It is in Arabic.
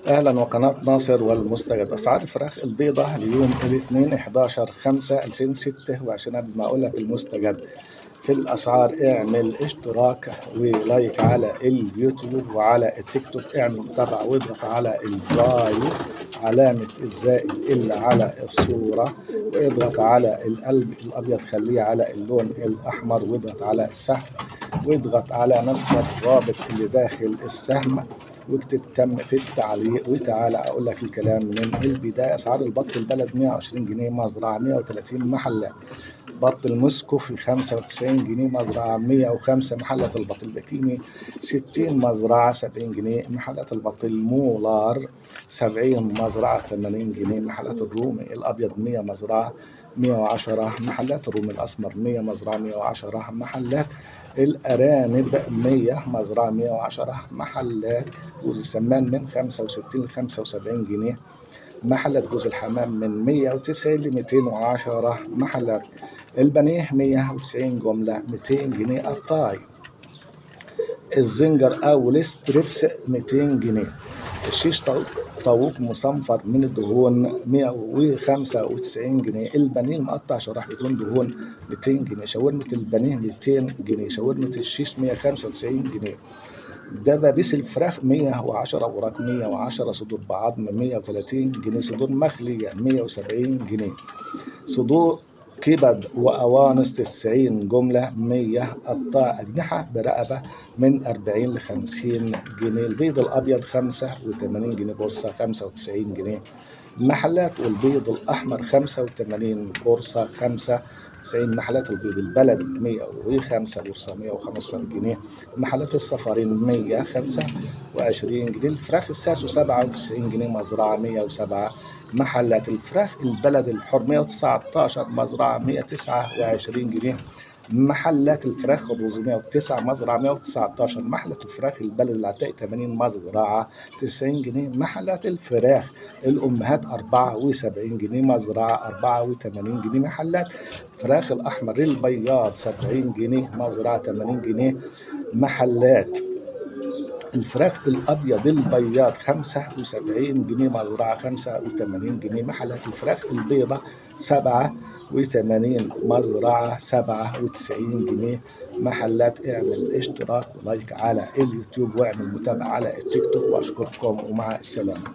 أهلا وقناة ناصر والمستجد. أسعار الفراخ البيضة اليوم الاثنين 11/5/2026. قبل ما أقول لك المستجد في الأسعار اعمل اشتراك ولايك على اليوتيوب وعلى التيك توك، اعمل متابعة واضغط على الراي علامة الزائد اللي على الصورة، واضغط على القلب الأبيض خليه على اللون الأحمر، واضغط على السهم واضغط على نسخ الرابط اللي داخل السهم واكتب تم في التعليق. وتعالى اقول لك الكلام من البدايه. اسعار البط البلد 120 جنيه مزرعه، 130 محلات. بط المسكوفي 95 جنيه مزرعه، 105 محلات. البط البكيني 60 مزرعه، 70 جنيه محلات. البط المولار 70 مزرعه، 80 جنيه محلات. الرومي الابيض 100 مزرعه، 110 محلات. الرومي الاسمر 100 مزرعه، 110 محلات. الأرانب 100 مزرعة، 110 محلات. جوز السمان من 65 ل 75 جنيه محلات. جوز الحمام من 190 ل 210 محلات. البانيه 190 جملة، 200 جنيه قطاعي. الزنجر أو الستريبس 200 جنيه. الشيش طاووق مصنفر من الدهون 195 جنيه. البانيه المقطع شرايح بدون دهون 200 جنيه. شاورمة البانيه 200 جنيه. شاورمة الشيش 195 جنيه. دبابيس الفراخ 110 وراك 110. صدور بعظم 130 جنيه. صدور مخلية 170 جنيه. صدور كبد وأوانس 90 جملة 100. قطاع أجنحة برقبة من 40 ل 50 جنيه. البيض الأبيض 85 جنيه بورصة، 95 جنيه محلات. والبيض الأحمر 85 بورصة، 95 محلات. البيض البلدي 105 بورصة، 115 جنيه محلات. الصفارين 125 جنيه. الفراخ الساسو 97 جنيه مزرعة، 107 محلات. الفراخ البلد الحر 119 مزرعة، 129 جنيه محلات. الفراخ الرز 109 مزرعة، 119 محلات. الفراخ البلد العتاقي 80 مزرعة، 90 جنيه محلات. الفراخ الأمهات 74 جنيه مزرعة، 84 جنيه محلات. فراخ الأحمر البياض 70 جنيه مزرعة، 80 جنيه محلات. الفراخ الأبيض البياض 75 جنيه مزرعة، 85 جنيه محلات. الفراخ البيضة 87 مزرعة، 97 جنيه محلات. اعمل اشتراك ولايك على اليوتيوب واعمل متابعة على التيك توك، وأشكركم ومع السلامة.